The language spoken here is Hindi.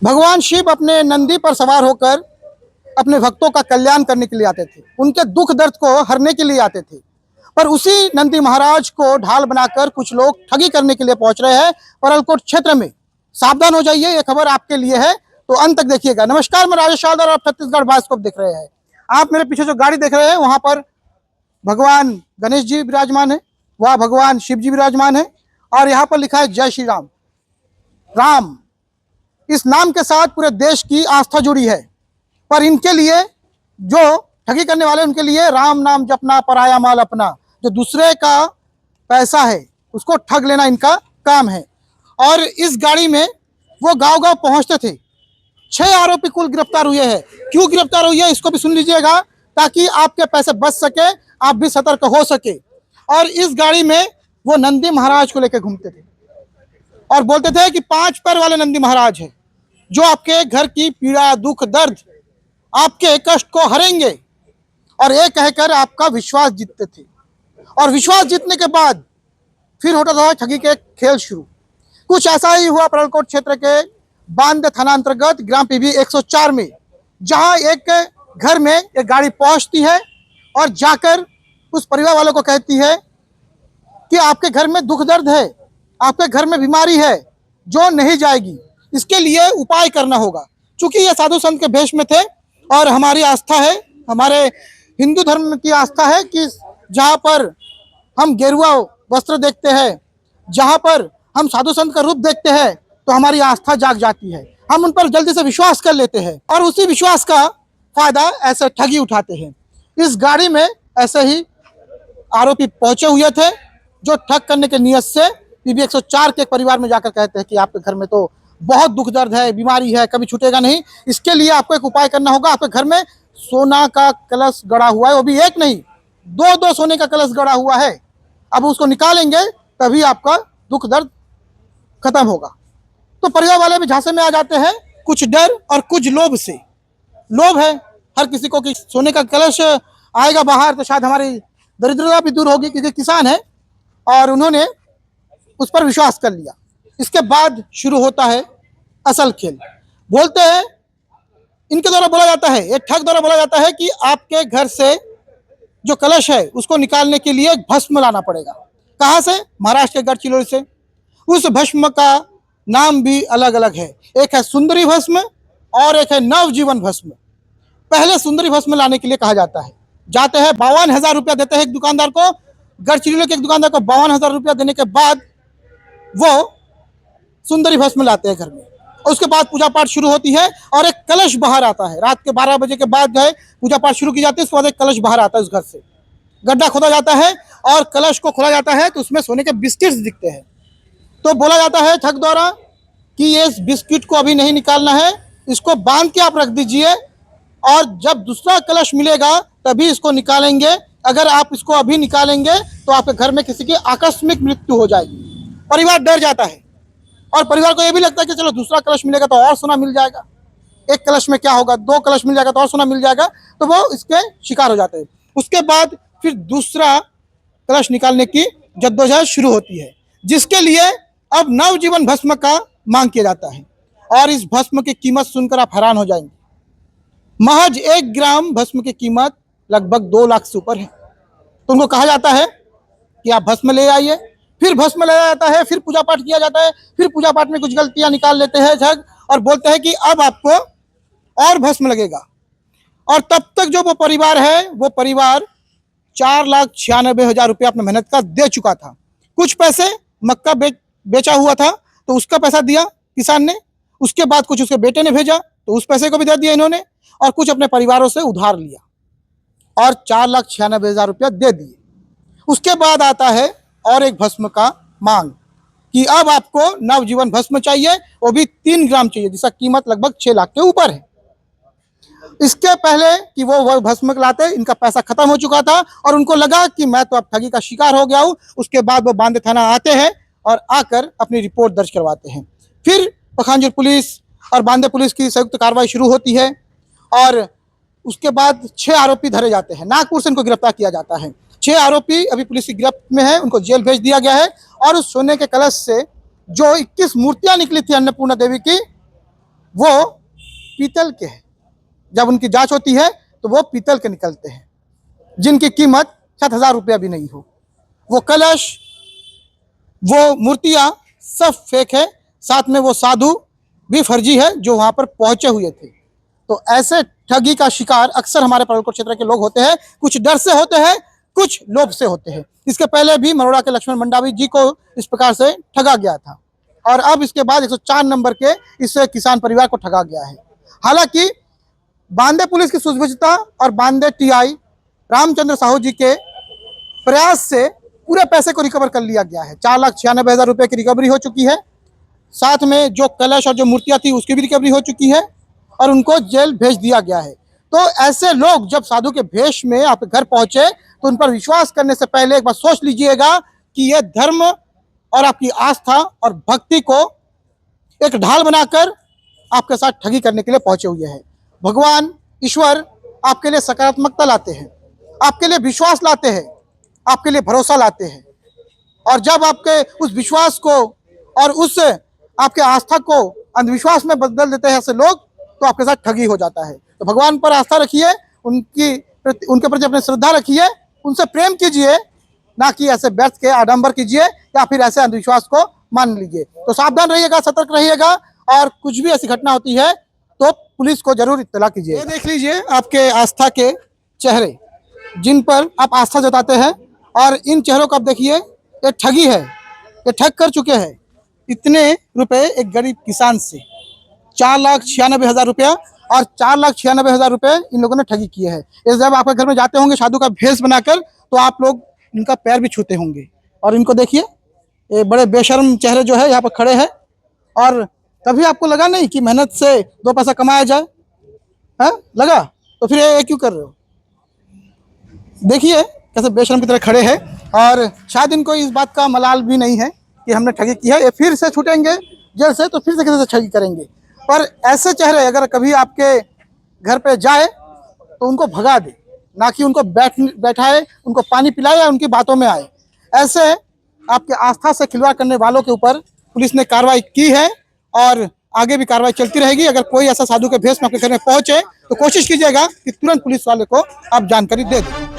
भगवान शिव अपने नंदी पर सवार होकर अपने भक्तों का कल्याण करने के लिए आते थे, उनके दुख दर्द को हरने के लिए आते थे। पर उसी नंदी महाराज को ढाल बनाकर कुछ लोग ठगी करने के लिए पहुंच रहे हैं परलकोट क्षेत्र में। सावधान हो जाइए, ये खबर आपके लिए है, तो अंत तक देखिएगा। नमस्कार, मैं राजेश हालदार और आप छत्तीसगढ़ बायोस्कोप देख रहे हैं। आप मेरे पीछे जो गाड़ी देख रहे हैं वहां पर भगवान गणेश जी विराजमान है, वहाँ भगवान शिव जी विराजमान है और यहाँ पर लिखा है जय श्री राम। राम इस नाम के साथ पूरे देश की आस्था जुड़ी है, पर इनके लिए जो ठगी करने वाले उनके लिए राम नाम जपना पराया माल अपना, जो दूसरे का पैसा है उसको ठग लेना इनका काम है। और इस गाड़ी में वो गांव गांव पहुंचते थे। 6 आरोपी कुल गिरफ्तार हुए हैं। क्यों गिरफ्तार हुए हैं इसको भी सुन लीजिएगा, ताकि आपके पैसे बच सके, आप भी सतर्क हो सके। और इस गाड़ी में वो नंदी महाराज को लेकर घूमते थे और बोलते थे कि 5 पैर वाले नंदी महाराज है, जो आपके घर की पीड़ा दुख दर्द आपके कष्ट को हरेंगे। और ये कहकर आपका विश्वास जीतते थे और विश्वास जीतने के बाद फिर होता था ठगी के खेल शुरू। कुछ ऐसा ही हुआ परलकोट क्षेत्र के बांद थाना अंतर्गत ग्राम पीबी 104 में, जहां एक घर में एक गाड़ी पहुंचती है और जाकर उस परिवार वालों को कहती है कि आपके घर में दुख दर्द है, आपके घर में बीमारी है जो नहीं जाएगी, इसके लिए उपाय करना होगा। चूंकि ये साधु संत के भेष में थे और हमारी आस्था है, हमारे हिंदू धर्म की आस्था है कि जहाँ पर हम गेरुआ वस्त्र देखते हैं, जहाँ पर हम साधु संत का रूप देखते हैं, तो हमारी आस्था जाग जाती है, हम उन पर जल्दी से विश्वास कर लेते हैं और उसी विश्वास का फायदा ऐसे ठगी उठाते हैं। इस गाड़ी में ऐसे ही आरोपी पहुंचे हुए थे, जो ठग करने के नियत से पीबी 104 के एक परिवार में जाकर कहते हैं कि आपके घर में तो बहुत दुख दर्द है, बीमारी है, कभी छूटेगा नहीं, इसके लिए आपको एक उपाय करना होगा। आपके घर में सोना का कलश गड़ा हुआ है, वो भी एक नहीं 2-2 सोने का कलश गड़ा हुआ है, अब उसको निकालेंगे तभी आपका दुख दर्द खत्म होगा। तो परिवार वाले भी झांसे में आ जाते हैं, कुछ डर और कुछ लोभ से। लोभ है हर किसी को कि सोने का कलश आएगा बाहर तो शायद हमारी दरिद्रता भी दूर होगी, क्योंकि किसान है, और उन्होंने उस पर विश्वास कर लिया। इसके बाद शुरू होता है असल खेल। बोलते हैं, इनके द्वारा बोला जाता है, एक ठग द्वारा बोला जाता है कि आपके घर से जो कलश है उसको निकालने के लिए भस्म लाना पड़ेगा। कहाँ से? महाराष्ट्र के गढ़चिरौली से। उस भस्म का नाम भी अलग अलग है, एक है सुंदरी भस्म और एक है नवजीवन भस्म। पहले सुंदरी भस्म लाने के लिए कहा जाता है, जाते हैं 52,000 रुपया देते हैं एक दुकानदार को, गढ़चिरौली के एक दुकानदार को 52,000 रुपया देने के बाद वो सुंदरी भस्म लाते हैं घर में। और उसके बाद पूजा पाठ शुरू होती है और एक कलश बाहर आता है। रात के 12 बजे के बाद जो है पूजा पाठ शुरू की जाती है, उसके बाद एक कलश बाहर आता है। उस घर से गड्ढा खोदा जाता है और कलश को खोला जाता है, तो उसमें सोने के बिस्किट्स दिखते हैं। तो बोला जाता है ठग द्वारा कि ये बिस्किट को अभी नहीं निकालना है, इसको बांध के आप रख दीजिए और जब दूसरा कलश मिलेगा तभी इसको निकालेंगे। अगर आप इसको अभी निकालेंगे तो आपके घर में किसी की आकस्मिक मृत्यु हो जाएगी। परिवार डर जाता है और परिवार को यह भी लगता है कि चलो दूसरा कलश मिलेगा तो और सोना मिल जाएगा, एक कलश में क्या होगा, 2 कलश मिल जाएगा तो और सोना मिल जाएगा, तो वो इसके शिकार हो जाते हैं। उसके बाद फिर दूसरा कलश निकालने की जद्दोजहद शुरू होती है, जिसके लिए अब नवजीवन भस्म का मांग किया जाता है। और इस भस्म की कीमत सुनकर आप हैरान हो जाएंगे। महज 1 ग्राम भस्म की कीमत लगभग 2 लाख से ऊपर है। तो उनको कहा जाता है कि आप भस्म ले आइए। फिर भस्म लाया जाता है, फिर पूजा पाठ किया जाता है, फिर पूजा पाठ में कुछ गलतियां निकाल लेते हैं ठग और बोलते हैं कि अब आपको और भस्म लगेगा। और तब तक जो वो परिवार है, वो परिवार 4,96,000 रुपया अपने मेहनत का दे चुका था। कुछ पैसे मक्का बेचा हुआ था तो उसका पैसा दिया किसान ने, उसके बाद कुछ उसके बेटे ने भेजा तो उस पैसे को भी दे दिया इन्होंने, और कुछ अपने परिवारों से उधार लिया और 4,96,000 रुपया दे दिए। उसके बाद आता है और एक भस्म का मांग कि अब आपको नवजीवन भस्म चाहिए, वो भी 3 ग्राम चाहिए, जिसका कीमत लगभग 6 लाख के ऊपर है। इसके पहले कि वो भस्म लाते, इनका पैसा खत्म हो चुका था और उनको लगा कि मैं तो अब ठगी का शिकार हो गया हूं। उसके बाद वो बांदे थाना आते हैं और आकर अपनी रिपोर्ट दर्ज करवाते हैं। फिर पखांजूर पुलिस और बांदे पुलिस की संयुक्त कार्रवाई शुरू होती है और उसके बाद 6 आरोपी धरे जाते हैं। नागपुर से इनको गिरफ्तार किया जाता है। 6 आरोपी अभी पुलिस की गिरफ्त में है, उनको जेल भेज दिया गया है। और उस सोने के कलश से जो 21 मूर्तियां निकली थी अन्नपूर्णा देवी की, वो पीतल के हैं। जब उनकी जांच होती है तो वो पीतल के निकलते हैं, जिनकी कीमत 7,000 रुपया भी नहीं हो। वो कलश, वो मूर्तियां सब फेक है, साथ में वो साधु भी फर्जी है जो वहां पर पहुंचे हुए थे। तो ऐसे ठगी का शिकार अक्सर हमारे परवलकोट क्षेत्र के लोग होते हैं। कुछ डर से होते हैं, कुछ लोभ से होते हैं। इसके पहले भी मरोड़ा के लक्ष्मण मंडावी जी को इस प्रकार से ठगा गया था, और अब इसके बाद 104 नंबर के इस किसान परिवार को ठगा गया है। हालांकि बांदे पुलिस की सूझबूझता और बांदे टीआई रामचंद्र साहू जी के प्रयास से पूरे पैसे को रिकवर कर लिया गया है। 4,96,000 रुपए की रिकवरी हो चुकी है। साथ में जो कलश और जो मूर्तियां थी उसकी भी रिकवरी हो चुकी है, और उनको जेल भेज दिया गया है। तो ऐसे लोग जब साधु के भेष में आपके घर पहुंचे तो उन पर विश्वास करने से पहले एक बार सोच लीजिएगा कि यह धर्म और आपकी आस्था और भक्ति को एक ढाल बनाकर आपके साथ ठगी करने के लिए पहुंचे हुए हैं। भगवान ईश्वर आपके लिए सकारात्मकता लाते हैं, आपके लिए विश्वास लाते हैं, आपके लिए भरोसा लाते हैं। और जब आपके उस विश्वास को और उस आपके आस्था को अंधविश्वास में बदल देते हैं ऐसे लोग, तो आपके साथ ठगी हो जाता है। तो भगवान पर आस्था रखिए, उनके प्रति अपनी श्रद्धा रखिए, उनसे प्रेम कीजिए, ना कि ऐसे व्यर्थ के आडंबर कीजिए या फिर ऐसे अंधविश्वास को मान लीजिए। तो सावधान रहिएगा, सतर्क रहिएगा, और कुछ भी ऐसी घटना होती है तो पुलिस को जरूर इत्तला कीजिए। ये देख लीजिए आपके आस्था के चेहरे, जिन पर आप आस्था जताते हैं, और इन चेहरों को आप देखिए, ये ठगी है, ये ठग कर चुके हैं इतने रुपए एक गरीब किसान से। 4,96,000 रुपया, और 4,96,000 रुपए इन लोगों ने ठगी किए हैं। इस जब आपके घर में जाते होंगे साधु का भेष बनाकर, तो आप लोग इनका पैर भी छूते होंगे। और इनको देखिए, ये बड़े बेशर्म चेहरे जो है यहाँ पर खड़े हैं, और कभी आपको लगा नहीं कि मेहनत से 2 पैसा कमाया जाए, है लगा? तो फिर ये क्यों कर रहे हो? देखिए कैसे बेशर्म की तरह खड़े हैं, और शायद इनको इस बात का मलाल भी नहीं है कि हमने ठगी की है। ये फिर से छूटेंगे जेल से, तो फिर से किसी से ठगी करेंगे। पर ऐसे चेहरे अगर कभी आपके घर पे जाए तो उनको भगा दे, ना कि उनको बैठाए, उनको पानी पिलाए या उनकी बातों में आए। ऐसे आपके आस्था से खिलवाड़ करने वालों के ऊपर पुलिस ने कार्रवाई की है, और आगे भी कार्रवाई चलती रहेगी। अगर कोई ऐसा साधु के भेष में आपके घर में पहुंचे तो कोशिश कीजिएगा कि तुरंत पुलिस वाले को आप जानकारी दे दें।